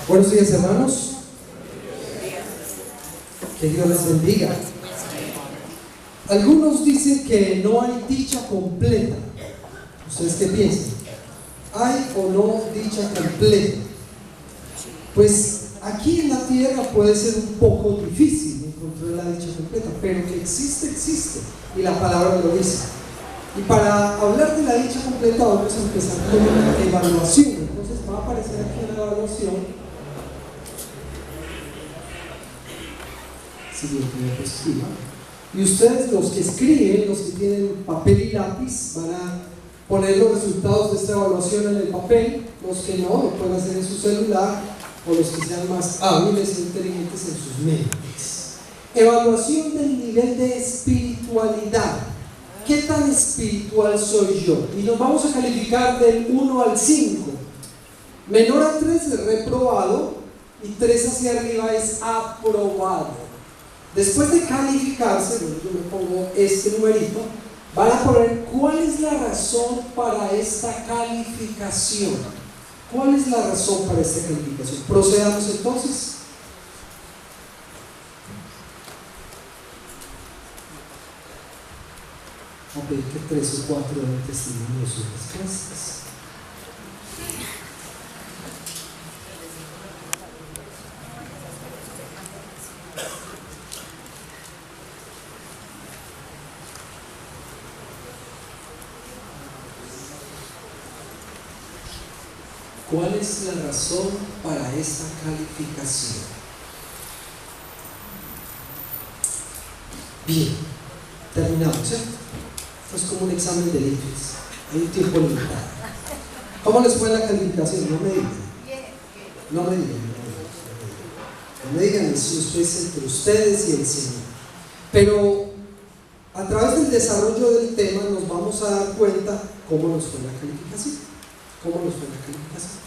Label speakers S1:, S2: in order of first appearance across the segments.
S1: Buenos días, hermanos. Que Dios les bendiga. Algunos dicen que no hay dicha completa. ¿Ustedes qué piensan? ¿Hay o no dicha completa? Pues aquí en la tierra puede ser un poco difícil encontrar la dicha completa, pero que existe, existe. Y la palabra lo dice. Y para hablar de la dicha completa vamos a empezar con una evaluación. Entonces va a aparecer aquí una evaluación. Siguiente diapositiva. Y ustedes, los que escriben, los que tienen papel y lápiz, van a poner los resultados de esta evaluación en el papel. Los que no, lo pueden hacer en su celular, o los que sean más hábiles e inteligentes en sus mentes. Evaluación del nivel de espiritualidad. ¿Qué tan espiritual soy yo? Y nos vamos a calificar del 1 al 5. Menor a 3 es reprobado y 3 hacia arriba es aprobado. Después de calificarse, yo me pongo este numerito, van a poner cuál es la razón para esta calificación. ¿Cuál es la razón para esta calificación? Procedamos entonces. A pedir que 3 o 4 den testimonio de sus respuestas. ¿Cuál es la razón para esta calificación? Bien, terminamos, ¿cierto? Esto es como un examen de leyes. Hay un tiempo limitado. ¿Cómo les fue la calificación? No me digan. No me digan. No me digan, eso es entre ustedes y el Señor. Pero a través del desarrollo del tema nos vamos a dar cuenta cómo nos fue la calificación. ¿Cómo nos fue la calificación?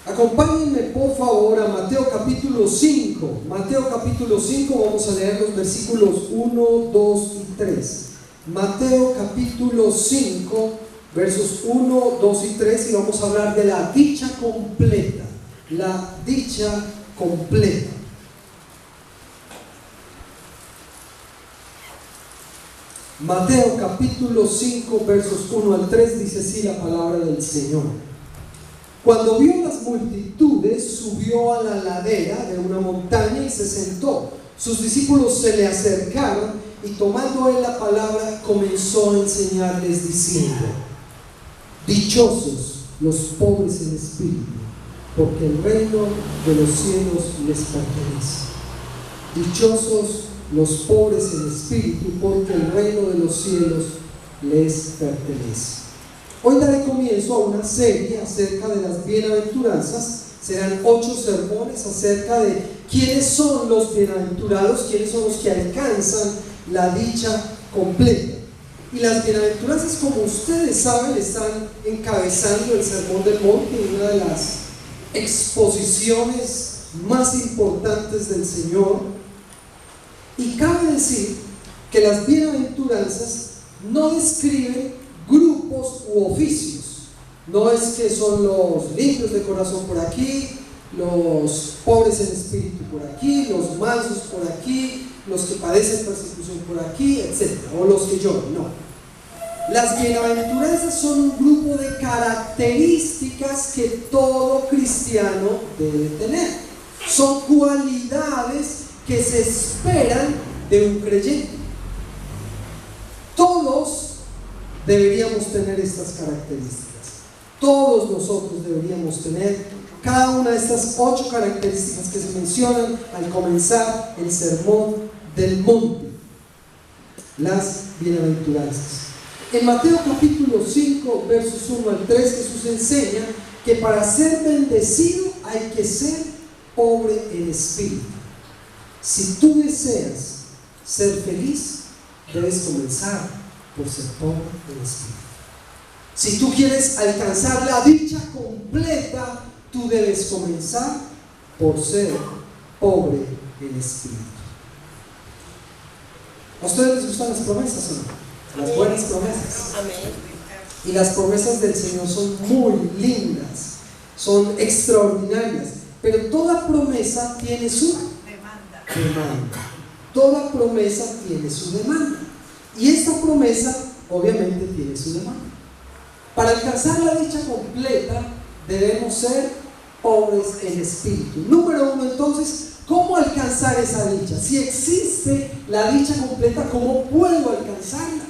S1: Acompáñenme por favor a Mateo capítulo 5. Mateo capítulo 5, vamos a leer los versículos 1, 2 y 3. Mateo capítulo 5, versos 1, 2 y 3, y vamos a hablar de la dicha completa. La dicha completa. Mateo capítulo 5, versos 1 al 3, dice así la palabra del Señor. Cuando vio las multitudes, subió a la ladera de una montaña y se sentó. Sus discípulos se le acercaron y tomando él la palabra comenzó a enseñarles diciendo: dichosos los pobres en espíritu, porque el reino de los cielos les pertenece. Dichosos los pobres en espíritu, porque el reino de los cielos les pertenece. Hoy daré comienzo a una serie acerca de las bienaventuranzas. Serán 8 sermones acerca de quiénes son los bienaventurados, quiénes son los que alcanzan la dicha completa. Y las bienaventuranzas, como ustedes saben, están encabezando el Sermón del Monte, una de las exposiciones más importantes del Señor. Y cabe decir que las bienaventuranzas no describen grupos u oficios. No es que son los limpios de corazón por aquí, los pobres en espíritu por aquí, los mansos por aquí, los que padecen persecución por aquí, etc. O los que lloran, no. Las bienaventuranzas son un grupo de características que todo cristiano debe tener. Son cualidades que se esperan de un creyente. Todos deberíamos tener estas características. Todos nosotros deberíamos tener cada una de estas 8 características que se mencionan al comenzar el Sermón del Monte. Las bienaventuranzas. En Mateo capítulo 5, versos 1 al 3, Jesús enseña que para ser bendecido hay que ser pobre en espíritu. Si tú deseas ser feliz, debes comenzar por ser pobre en espíritu. Si tú quieres alcanzar la dicha completa, tú debes comenzar por ser pobre en espíritu. ¿A ustedes les gustan las promesas o no? Las buenas promesas. Y las promesas del Señor son muy lindas, son extraordinarias. pero toda promesa tiene su demanda. Toda promesa tiene su demanda. Y esta promesa obviamente tiene su demanda. Para alcanzar la dicha completa debemos ser pobres en espíritu. Número uno, entonces, ¿cómo alcanzar esa dicha? Si existe la dicha completa, ¿cómo puedo alcanzarla?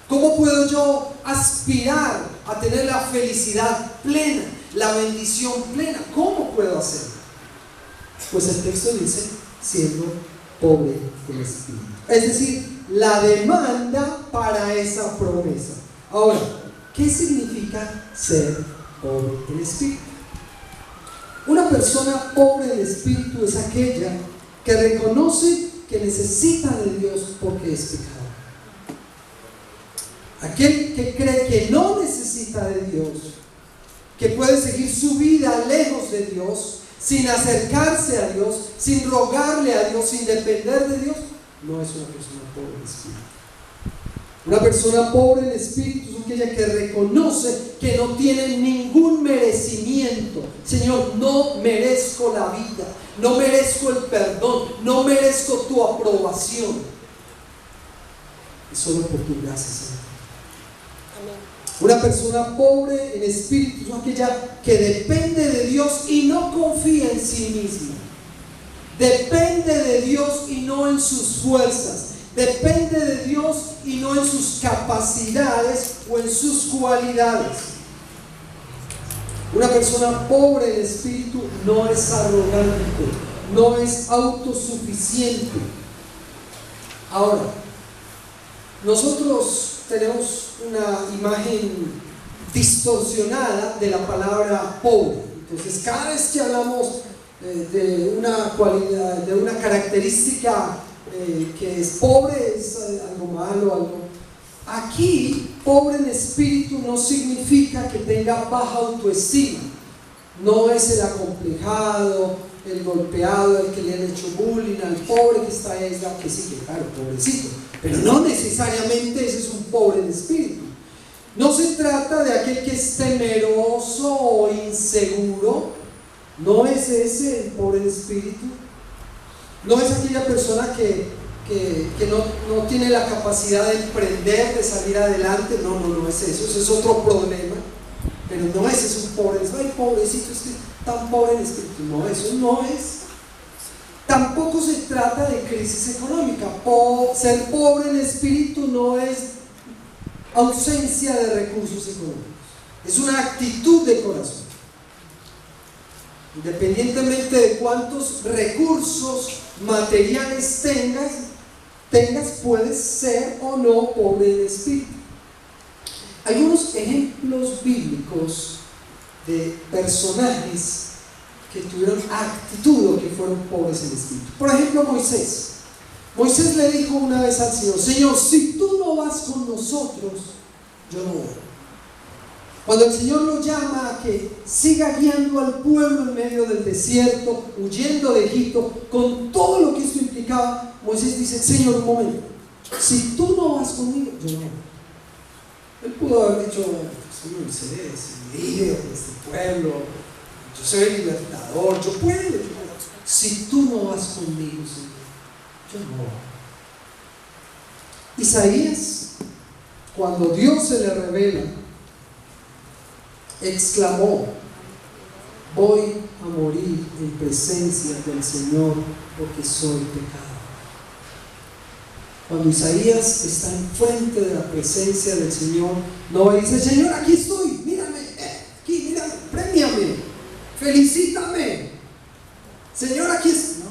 S1: ¿Cómo puedo yo aspirar a tener la felicidad plena, la bendición plena? ¿Cómo puedo hacerlo? Pues el texto dice, siendo pobre en espíritu. Es decir, la demanda para esa promesa. Ahora, ¿qué significa ser pobre en espíritu? Una persona pobre en espíritu es aquella que reconoce que necesita de Dios porque es pecador. Aquel que cree que no necesita de Dios, que puede seguir su vida lejos de Dios, sin acercarse a Dios, sin rogarle a Dios, sin depender de Dios, no es una persona pobre en espíritu. Una persona pobre en espíritu es aquella que reconoce que no tiene ningún merecimiento. Señor, no merezco la vida, no merezco el perdón, no merezco tu aprobación. Es solo por tu gracia, Señor. Una persona pobre en espíritu es aquella que depende de Dios y no confía en sí misma. Depende de Dios y no en sus fuerzas. Depende de Dios y no en sus capacidades o en sus cualidades. Una persona pobre en espíritu no es arrogante, no es autosuficiente. Ahora, nosotros tenemos una imagen distorsionada de la palabra pobre. Entonces, cada vez que hablamos de una cualidad, de una característica que es pobre, es algo malo, algo. Aquí, pobre en espíritu no significa que tenga baja autoestima. No es el acomplejado, el golpeado, el que le han hecho bullying, al pobre que está ahí, que sí, que claro, pobrecito. Pero no necesariamente ese es un pobre en espíritu. No se trata de aquel que es temeroso o inseguro. No es ese el pobre en espíritu. No es aquella persona que no tiene la capacidad de emprender, de salir adelante. No es eso. Ese es otro problema. Pero no ese es un pobre. Ay, pobrecito, es que tan pobre en espíritu. No, eso no es. Tampoco se trata de crisis económica. Ser pobre en espíritu no es ausencia de recursos económicos. Es una actitud de corazón. Independientemente de cuántos recursos materiales tengas, puedes ser o no pobre en espíritu. Algunos ejemplos bíblicos de personajes que tuvieron actitud o que fueron pobres en espíritu. Por ejemplo, Moisés. Moisés le dijo una vez al Señor: Señor, si tú no vas con nosotros, yo no voy. Cuando el Señor lo llama a que siga guiando al pueblo en medio del desierto, huyendo de Egipto, con todo lo que esto implicaba, Moisés dice: Señor, un momento, si tú no vas conmigo, yo no voy. Él pudo haber dicho: soy Moisés, líder de este pueblo, yo soy el libertador, yo puedo. Si tú no vas conmigo, Señor, yo no voy. Isaías, cuando Dios se le revela, exclamó: voy a morir en presencia del Señor porque soy pecador. Cuando Isaías está enfrente de la presencia del Señor, no va y dice: Señor, aquí estoy, mírame, aquí, mírame, premiame, felicítame, Señor, aquí estoy.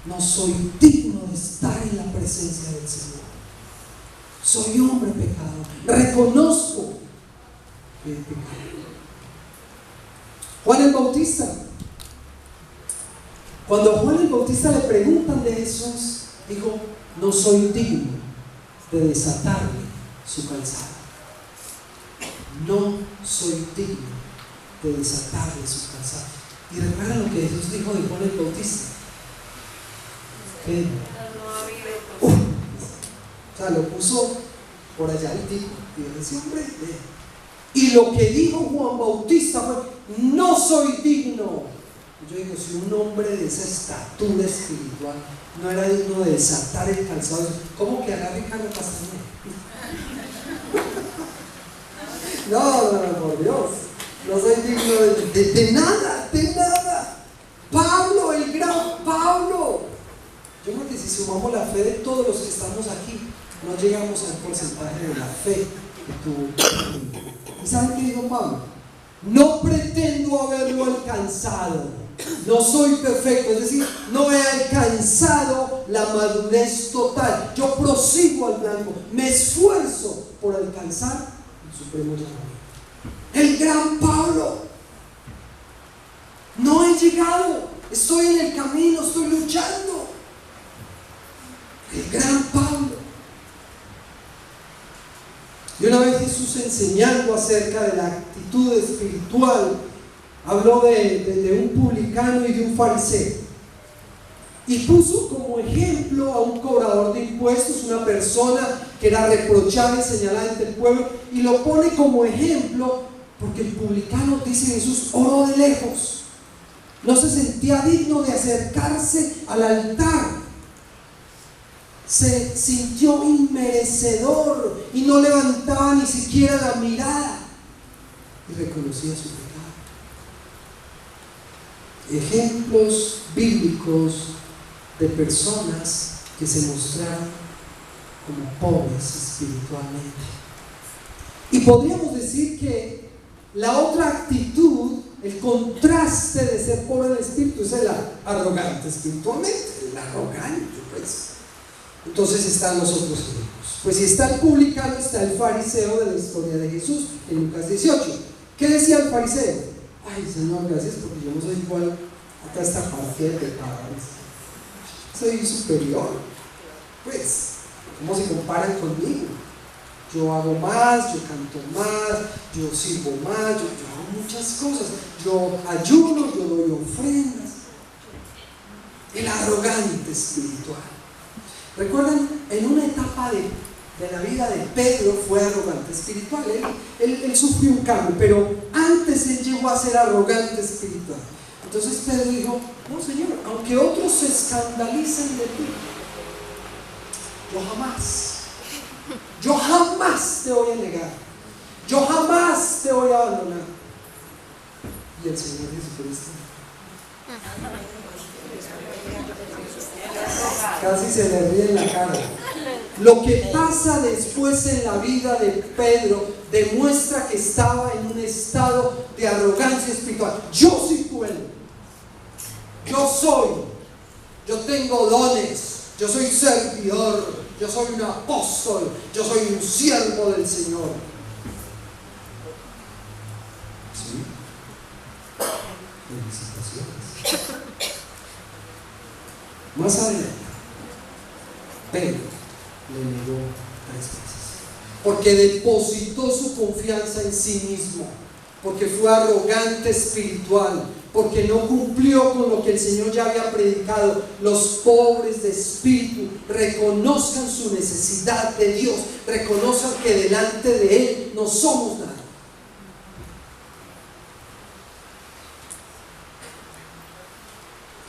S1: No soy digno de estar en la presencia del Señor. Soy hombre pecador, reconozco el pecado. Juan el Bautista, cuando a Juan el Bautista le preguntan de Jesús, dijo: no soy digno de desatarle su calzado. No soy digno de desatarle su calzado. Y recuerdan lo que Jesús dijo de Juan el Bautista. ¿Qué? O sea, lo puso por allá el tipo y decía: hombre, y lo que dijo Juan Bautista fue: no soy digno Yo digo, si un hombre de esa estatura espiritual no era digno de desatar el calzado, ¿cómo que agarre Carlos Castañeda? No, por Dios, no soy digno de nada, de nada. Pablo, el gran Pablo. Yo creo que si sumamos la fe de todos los que estamos aquí, no llegamos al porcentaje de la fe que tuvo. ¿Y saben qué dijo Pablo? No pretendo haberlo alcanzado, no soy perfecto, es decir, no he alcanzado la madurez total. Yo prosigo al blanco, me esfuerzo por alcanzar el supremo llamamiento. El gran Pablo. No he llegado, estoy en el camino, estoy luchando. El gran Pablo. Y una vez Jesús, enseñando acerca de la actitud espiritual, habló de un publicano y de un fariseo, y puso como ejemplo a un cobrador de impuestos, una persona que era reprochada y señalada ante el pueblo, y lo pone como ejemplo porque el publicano, dice Jesús, oró de lejos, no se sentía digno de acercarse al altar, se sintió inmerecedor y no levantaba ni siquiera la mirada y reconocía su pecado. Ejemplos bíblicos de personas que se mostraron como pobres espiritualmente. Y podríamos decir que la otra actitud, el contraste de ser pobre en espíritu, es el arrogante espiritualmente, el arrogante, pues. Entonces están los otros ejemplos. Pues si está el publicano, está el fariseo de la historia de Jesús en Lucas 18. ¿Qué decía el fariseo? Ay, Señor, gracias porque yo no soy igual a toda esta parte de pecadores. Soy superior. Pues, ¿cómo se comparan conmigo? Yo hago más, yo canto más, yo sirvo más, yo hago muchas cosas. Yo ayuno, yo doy ofrendas. El arrogante espiritual. ¿Recuerdan? En una etapa de la vida de Pedro fue arrogante espiritual. Él sufrió un cambio, pero antes él llegó a ser arrogante espiritual. Entonces Pedro dijo, no, Señor, aunque otros se escandalicen de ti, yo jamás te voy a negar, yo jamás te voy a abandonar. Y el Señor Jesucristo casi se le ríe en la cara. Lo que pasa después en la vida de Pedro demuestra que estaba en un estado de arrogancia espiritual. Yo sí puedo, yo tengo dones, yo soy servidor, yo soy un apóstol, yo soy un siervo del Señor. ¿Sí? Felicitaciones. Más adelante, Pedro le negó 3 veces, porque depositó su confianza en sí mismo, porque fue arrogante espiritual, porque no cumplió con lo que el Señor ya había predicado. Los pobres de espíritu reconozcan su necesidad de Dios, reconozcan que delante de Él no somos nada.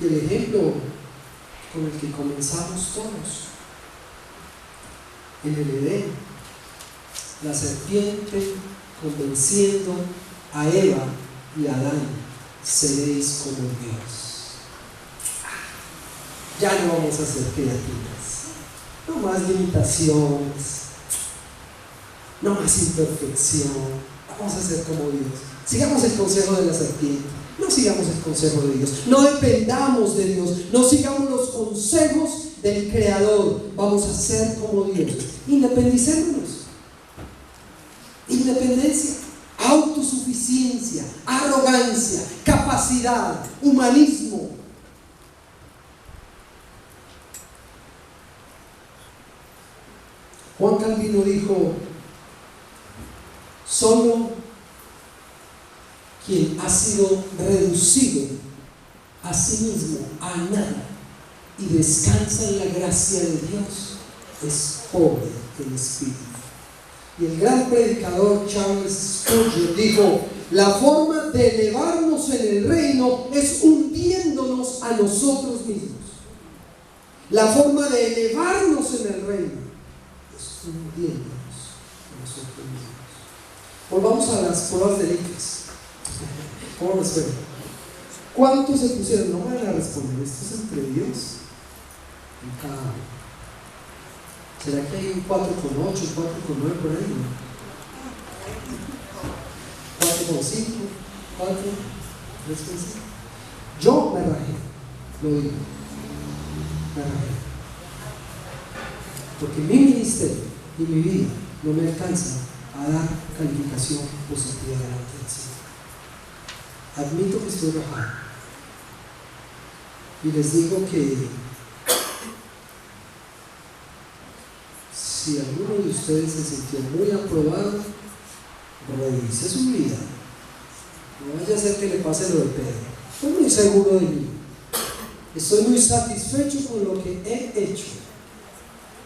S1: Y el ejemplo con el que comenzamos todos, en el Edén, la serpiente convenciendo a Eva y a Adán: seréis como Dios. Ya no vamos a ser criaturas, no más limitaciones, no más imperfección, vamos a ser como Dios. Sigamos el consejo de la serpiente, no sigamos el consejo de Dios, no dependamos de Dios, no sigamos los consejos del Creador, vamos a ser como Dios. Independicémonos. Independencia, autosuficiencia, arrogancia, capacidad, humanismo. Juan Calvino dijo: solo quien ha sido reducido a sí mismo a nada y descansa en la gracia de Dios es pobre en espíritu. Y el gran predicador Charles Spurgeon dijo: la forma de elevarnos en el reino es hundiendo humillándonos a nosotros mismos. La forma de elevarnos en el reino es hundiéndonos a nosotros mismos. Volvamos a las pruebas del IFES. ¿Cómo nos fue? ¿Cuántos se pusieron? No me van a responder. ¿Esto es entre Dios? En cada uno. ¿Será que hay un 4,8, 4,9 por ahí? ¿No? 4,5, 4, 3,5. Yo me rajé, lo digo. Me rajé. Porque mi ministerio y mi vida no me alcanza a dar calificación positiva delante del Señor. Admito que estoy rajado. Y les digo que si alguno de ustedes se sintió muy aprobado, revise su vida. No vaya a ser que le pase lo de Pedro. Estoy muy seguro de mí. Estoy muy satisfecho con lo que he hecho.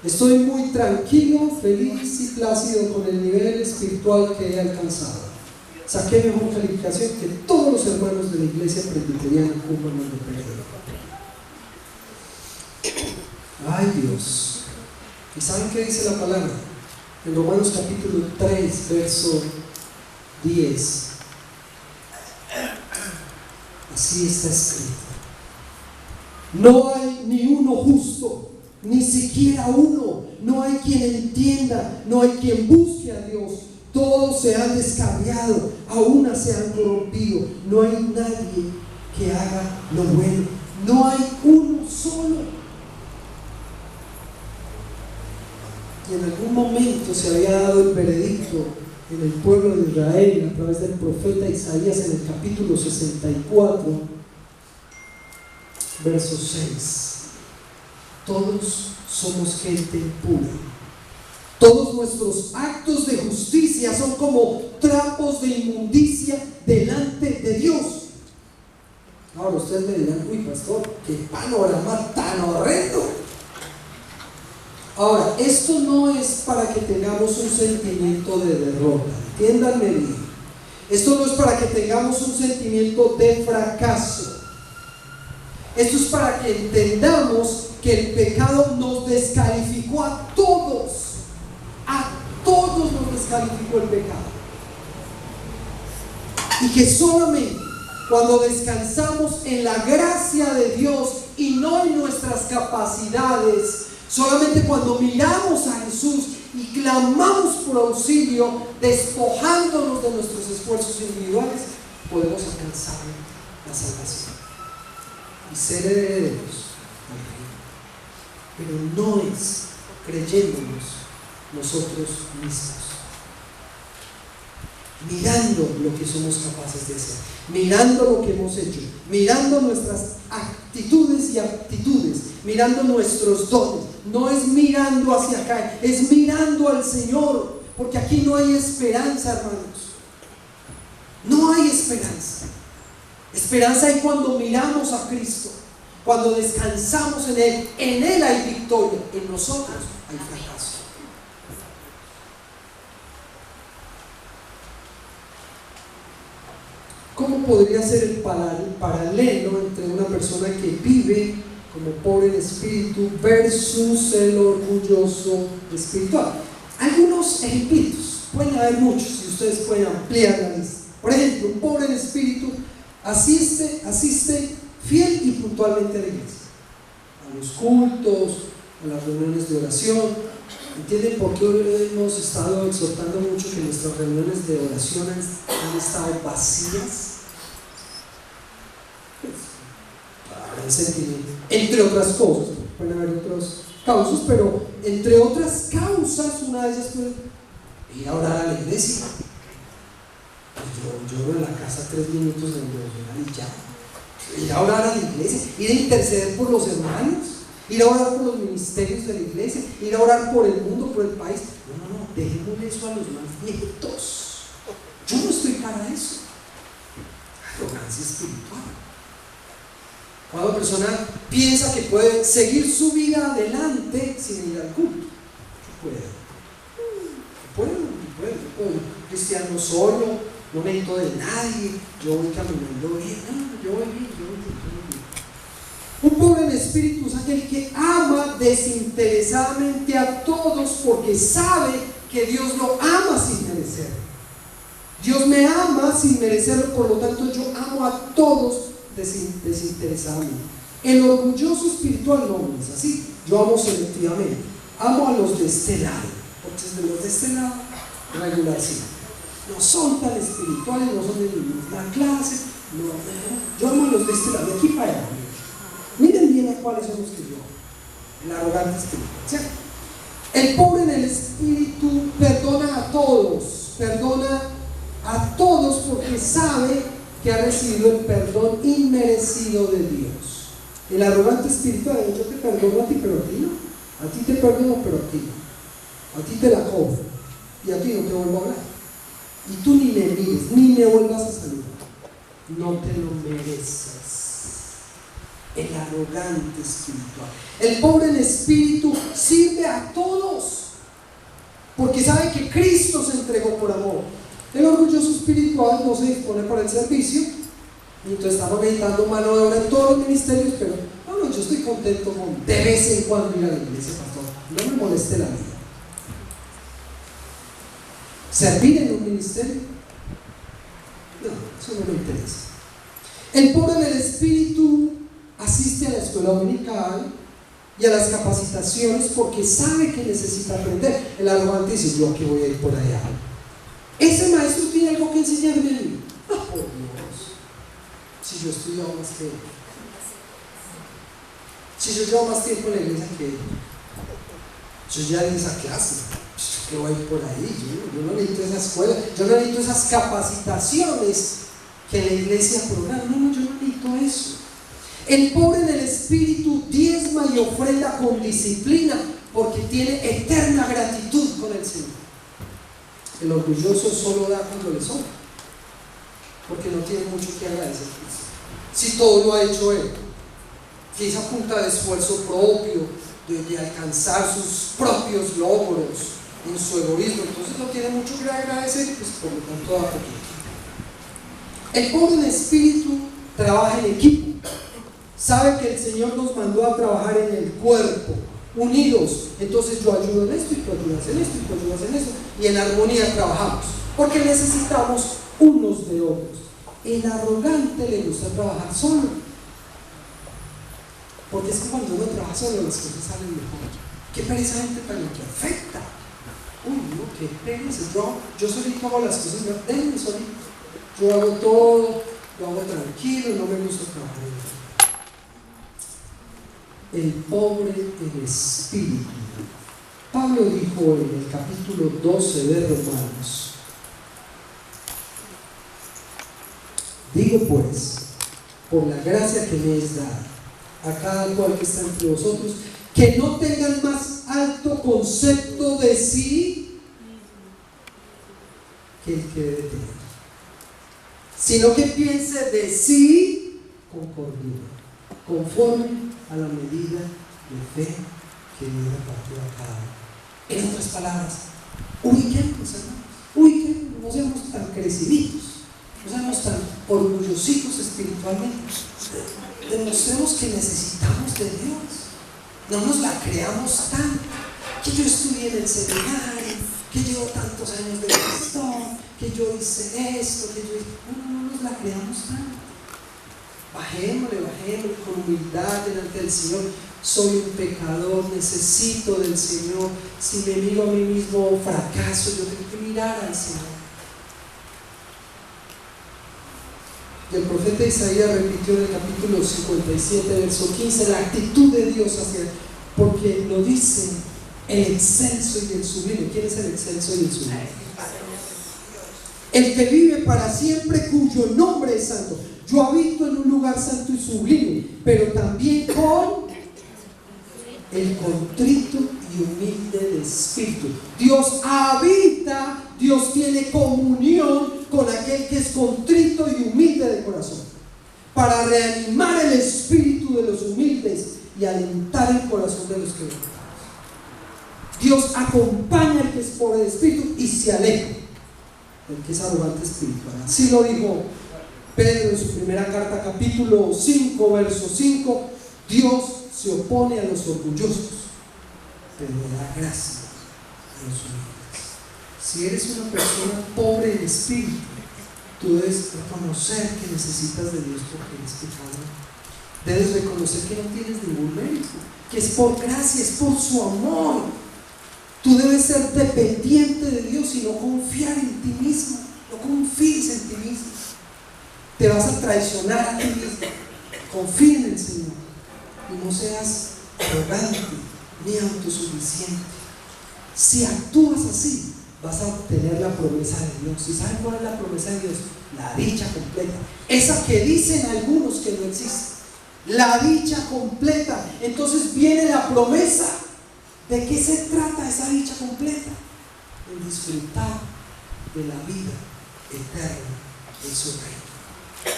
S1: Estoy muy tranquilo, feliz y plácido con el nivel espiritual que he alcanzado. Saqué mejor calificación que todos los hermanos de la iglesia presbiteriana como Hernando Pedro. Ay Dios. ¿Y saben qué dice la palabra? En Romanos capítulo 3, verso 10. Así está escrito. No hay ni uno justo, ni siquiera uno. No hay quien entienda, no hay quien busque a Dios. Todos se han descarriado, a una se han corrompido. No hay nadie que haga lo bueno. No hay uno solo. Y en algún momento se había dado el veredicto en el pueblo de Israel a través del profeta Isaías en el capítulo 64, verso 6. Todos somos gente impura. Todos nuestros actos de justicia son como trapos de inmundicia delante de Dios. Ahora ustedes me dirán, uy pastor, qué panorama tan horrendo. Ahora, esto no es para que tengamos un sentimiento de derrota, entiéndanme bien. Esto no es para que tengamos un sentimiento de fracaso. Esto es para que entendamos que el pecado nos descalificó a todos. A todos nos descalificó el pecado. Y que solamente cuando descansamos en la gracia de Dios y no en nuestras capacidades, solamente cuando miramos a Jesús y clamamos por auxilio, despojándonos de nuestros esfuerzos individuales, podemos alcanzar la salvación y ser herederos del reino. Pero no es creyéndonos nosotros mismos, mirando lo que somos capaces de hacer, mirando lo que hemos hecho, mirando nuestras actitudes y aptitudes, mirando nuestros dones. No es mirando hacia acá, es mirando al Señor, porque aquí no hay esperanza, hermanos. No hay esperanza. Esperanza hay cuando miramos a Cristo, cuando descansamos en Él. En Él hay victoria, en nosotros hay fracaso. ¿Cómo podría ser el paralelo entre una persona que vive como pobre en espíritu versus el orgulloso espiritual? Algunos ejemplos, pueden haber muchos y ustedes pueden ampliar la lista. Por ejemplo, un pobre en espíritu asiste fiel y puntualmente a la iglesia, a los cultos, a las reuniones de oración. ¿Entienden por qué hoy hemos estado exhortando mucho que nuestras reuniones de oración han estado vacías? Entre otras cosas, pueden haber otras causas, pero entre otras causas, una de ellas puede ir a orar a la iglesia. Yo en la casa 3 minutos de orar y ya. Ir a orar a la iglesia, ir a interceder por los hermanos, ir a orar por los ministerios de la iglesia, ir a orar por el mundo, por el país. No, dejémosle eso a los más viejitos. Yo no estoy para eso. Arrogancia espiritual. Cuando una persona piensa que puede seguir su vida adelante sin ir al culto, yo puedo. Cristiano solo, no necesito de nadie, yo voy caminando bien, yo voy bien. Un pobre en espíritu es aquel que ama desinteresadamente a todos porque sabe que Dios lo ama sin merecer. Dios me ama sin merecerlo, por lo tanto yo amo a todos desinteresadamente. El orgulloso espiritual no es así. Yo amo selectivamente. Amo a los de este lado, porque de los de este lado regular sí. No son tan espirituales, no son de la clase. No. Yo amo a los de este lado, de aquí para allá. Miren bien a cuáles son los que yo amo. El arrogante espiritual, ¿cierto? El pobre en el espíritu perdona a todos porque sabe que ha recibido el perdón inmerecido de Dios. El arrogante espiritual, yo te perdono a ti, pero a ti no. A ti te perdono, pero a ti no. A ti te la cobro y a ti no te vuelvo a hablar. Y tú ni me mires, ni me vuelvas a saludar. No te lo mereces. El arrogante espiritual. El pobre en espíritu sirve a todos porque sabe que Cristo se entregó por amor. El orgulloso espiritual no se dispone para el servicio y entonces estamos meditando mano de obra en todos los ministerios, pero no, yo estoy contento con de vez en cuando ir a la iglesia, pastor. No me moleste la vida. ¿Servir en un ministerio? No, eso no me interesa. El pobre en el espíritu asiste a la escuela dominical y a las capacitaciones porque sabe que necesita aprender. El arrogante dice, yo aquí voy a ir por allá. Ese maestro tiene algo que enseñarme a mí. Oh, por Dios. Si yo he estudiado más que él. Si yo llevo más tiempo en la iglesia que él. Yo ya di esa clase. Yo que voy a ir por ahí. Yo no necesito esa escuela. Yo no necesito esas capacitaciones que la iglesia programa. No, yo no necesito eso. El pobre en el espíritu diezma y ofrenda con disciplina porque tiene eterna gratitud con el Señor. El orgulloso solo da cuando le sobra, porque no tiene mucho que agradecer. Si todo lo ha hecho él, que es a punta de esfuerzo propio, de alcanzar sus propios logros en su egoísmo, entonces no tiene mucho que agradecer, pues por lo tanto da poquito. El pobre en espíritu trabaja en equipo. Sabe que el Señor nos mandó a trabajar en el cuerpo, unidos. Entonces yo ayudo en esto y tú ayudas en esto y tú ayudas en esto, y en armonía trabajamos, porque necesitamos unos de otros. El arrogante le gusta trabajar solo, porque es que cuando uno trabaja solo las cosas salen mejor. Qué pereza gente tan imperfecta. Uy, no, qué pereza. Yo solito hago las cosas, déjenme solito. Yo hago todo, lo hago tranquilo, no me gusta trabajar en eso. El pobre en espíritu. Pablo dijo en el capítulo 12 de Romanos: digo pues, por la gracia que me es dada a cada cual que está entre vosotros, que no tengan más alto concepto de sí que el que debe tener, sino que piense de sí con cordura, conforme a la medida de fe que Dios repartió a cada uno. En otras palabras, ubiquemos, hermanos, no seamos tan creciditos, no seamos tan orgullositos espiritualmente. Demostremos que necesitamos de Dios. No nos la creamos tanto, que yo estudié en el seminario, que llevo tantos años de pastor, que yo hice esto, que yo hice... No nos la creamos tanto. Bajémosle con humildad delante del Señor. Soy un pecador, necesito del Señor. Si me miro a mí mismo, fracaso. Yo tengo que mirar al Señor. Y el profeta Isaías repitió en el capítulo 57, verso 15, la actitud de Dios hacia él, porque lo dice el excelso y el sublime. ¿Quién es el excelso y el sublime? El que vive para siempre, cuyo nombre es santo. Yo habito en un lugar santo y sublime, pero también con el contrito y humilde de espíritu. Dios habita, Dios tiene comunión con aquel que es contrito y humilde de corazón, para reanimar el espíritu de los humildes y alentar el corazón de los quebrantados. Dios acompaña al que es pobre de espíritu y se aleja del que es arrogante espiritual. Así lo dijo Pedro en su primera carta, capítulo 5, verso 5. Dios se opone a los orgullosos, pero da gracia a los humildes. Si eres una persona pobre en espíritu, tú debes reconocer que necesitas de Dios porque eres pecador. Debes reconocer que no tienes ningún mérito, que es por gracia, es por su amor. Tú debes ser dependiente de Dios y no confiar en ti mismo. No confíes en ti mismo. Te vas a traicionar a ti mismo. Confía en el Señor y no seas arrogante ni autosuficiente. Si actúas así, vas a obtener la promesa de Dios. ¿Y saben cuál es la promesa de Dios? La dicha completa. Esa que dicen algunos que no existe. La dicha completa. Entonces viene la promesa. ¿De qué se trata esa dicha completa? De disfrutar de la vida eterna en su reino.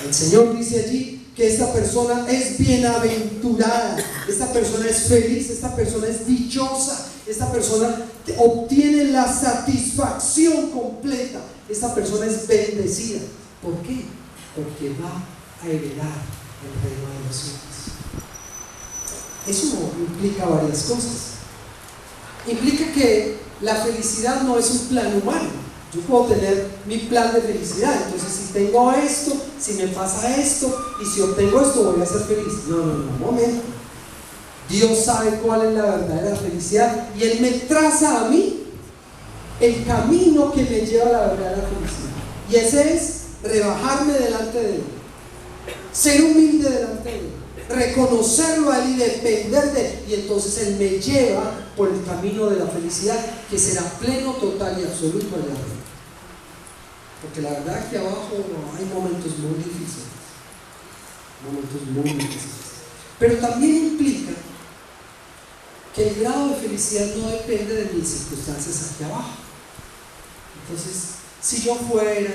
S1: El Señor dice allí que esta persona es bienaventurada, esta persona es feliz, esta persona es dichosa, esta persona obtiene la satisfacción completa, esta persona es bendecida. ¿Por qué? Porque va a heredar el reino de los cielos. Eso implica varias cosas. Implica que la felicidad no es un plan humano. Yo puedo tener mi plan de felicidad, entonces si tengo esto, si me pasa esto y si obtengo esto voy a ser feliz. No, un momento. Dios sabe cuál es la verdadera felicidad y Él me traza a mí el camino que me lleva a la verdadera felicidad. Y ese es rebajarme delante de Él, ser humilde delante de Él, reconocerlo a Él y depender de Él, y entonces Él me lleva por el camino de la felicidad, que será pleno, total y absoluto allá arriba. Porque la verdad es que abajo hay momentos muy difíciles, pero también implica que el grado de felicidad no depende de mis circunstancias aquí abajo. Entonces, si yo fuera,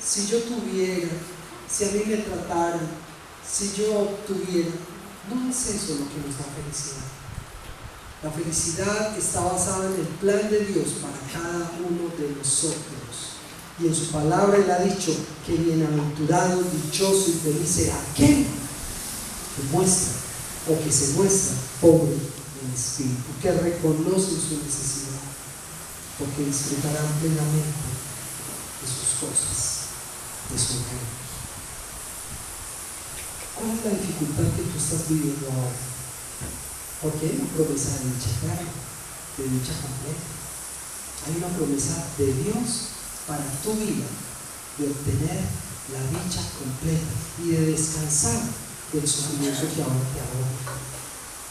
S1: si yo tuviera, si a mí me trataran, si yo obtuviera, no es eso lo que nos da felicidad. La felicidad está basada en el plan de Dios para cada uno de nosotros. Y en su palabra Él ha dicho que bienaventurado, dichoso y feliz será aquel que muestra o que se muestra pobre en espíritu, que reconoce su necesidad, porque disfrutarán plenamente de sus cosas, de su reino. ¿Cuál es la dificultad que tú estás viviendo ahora? Porque hay una promesa de dicha eterna, de dicha completa. Hay una promesa de Dios para tu vida, de obtener la dicha completa y de descansar del sufrimiento que ahora te ahorra.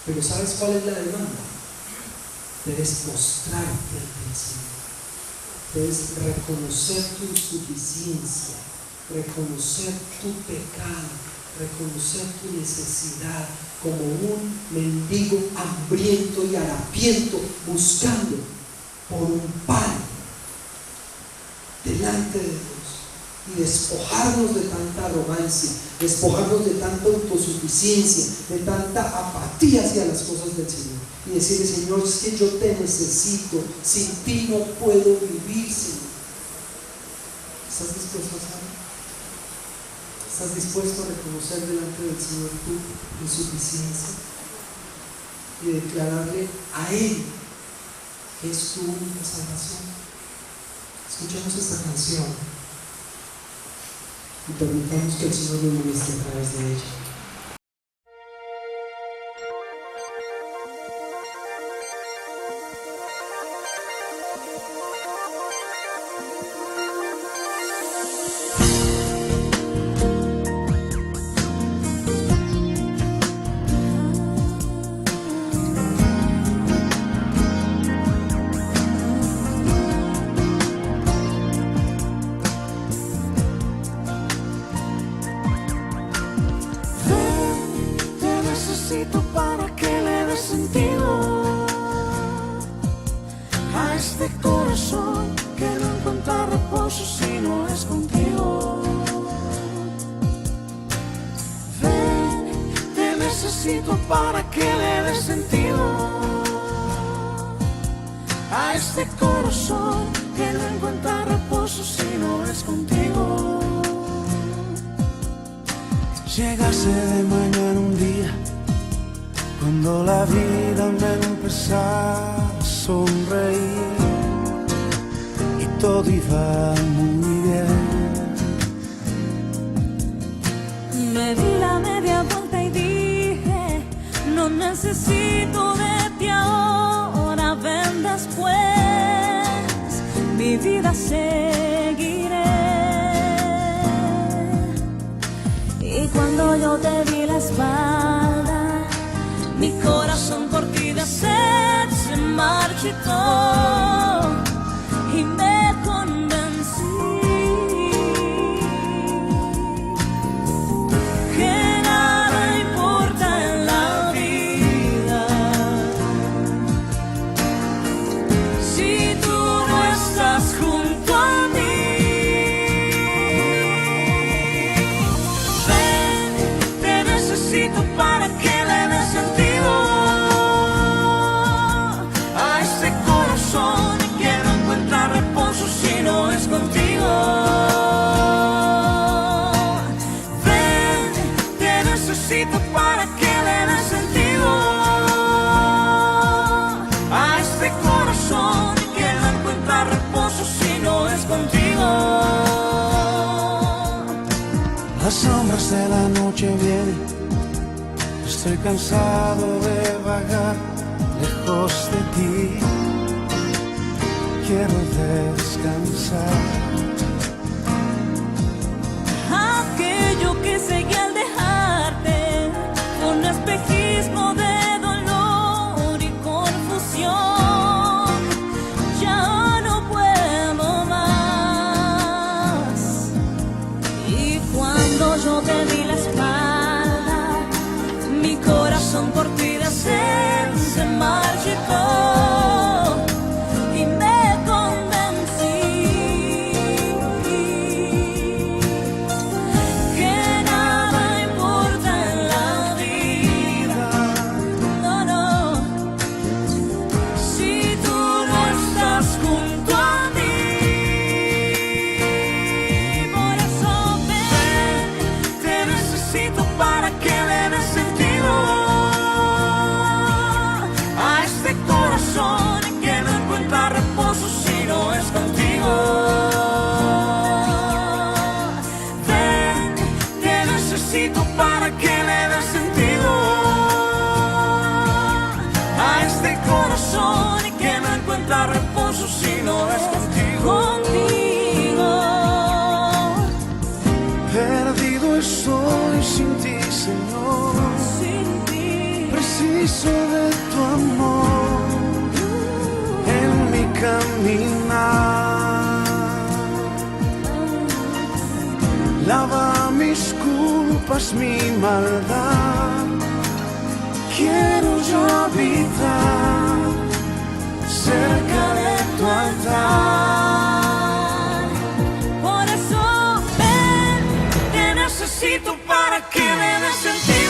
S1: Pero ¿sabes cuál es la demanda? Debes postrarte ante el Señor. Debes reconocer tu insuficiencia, reconocer tu pecado, reconocer tu necesidad como un mendigo hambriento y harapiento buscando por un pan delante de Dios, y despojarnos de tanta arrogancia, despojarnos de tanta autosuficiencia, de tanta apatía hacia las cosas del Señor, y decirle: Señor, es que yo te necesito, sin ti no puedo vivir, Señor. ¿Estás dispuesto a hacerlo? ¿Estás dispuesto a reconocer delante del Señor tu insuficiencia y declararle a Él que es tu única salvación? Escuchemos esta canción y permitamos que el Señor nos muestre a través de ella.
S2: Para que le des sentido a este corazón que no encuentra reposo si no es contigo. Ven, te necesito para que le des sentido a este corazón que no encuentra reposo si no es contigo. Llegase de mañana un día
S3: Cuando la vida me empezaba a sonreír y todo iba muy bien.
S2: Me di la media vuelta y dije, no necesito de ti ahora, ven después, mi vida seguiré. Y cuando yo te di la espalda, mi corazón por ti de sed se marchitó y me convencí que nada importa en la vida si tú no estás junto a mí. Ven, te necesito para que le des sentido a este corazón que no encuentra reposo si no es contigo. Ven, te necesito para que le des sentido a este corazón que no encuentra reposo si no es contigo.
S3: Las sombras de la noche vienen, estoy cansado de vagar lejos de ti, quiero descansar.
S2: Aquello que seguí al dejarte fue un espejismo de dolor y confusión. Ya no puedo más. Y cuando yo te di la espalda, mi corazón por ti de sed se marchitó y me convencí que nada importa en la vida, no, no, si tú no estás junto a mí. Por eso ven, te necesito para que le des sentido a este corazón que no encuentra reposo si no es contigo. Ven, te necesito para que le des sentido a este corazón que no encuentra reposo si no es contigo.
S3: Perdido estoy sin ti, Señor,
S2: Sin ti,
S3: preciso de tu amor en mi caminar. Lava mis culpas, mi maldad, quiero yo habitar cerca de tu altar.
S2: por eso ven, te necesito para que le des sentido